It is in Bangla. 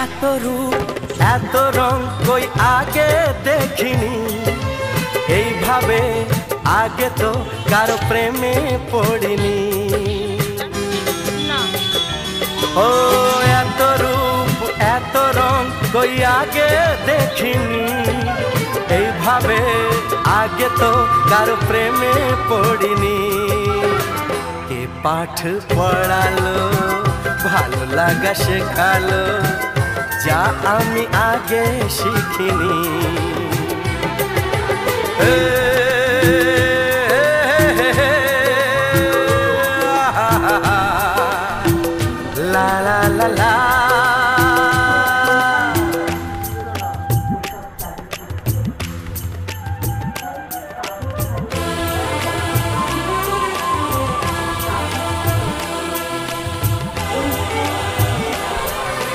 এত রূপ এত রং কই আগে দেখিনি, এইভাবে আগে তো কারো প্রেমে পড়িনি। ও এত রূপ এত রং কই আগে দেখিনি, এইভাবে আগে তো কারো প্রেমে পড়িনি। কে পাঠ পড়ালো ভালো লাগা শেখালো, যা আমি আগে শিখিনি।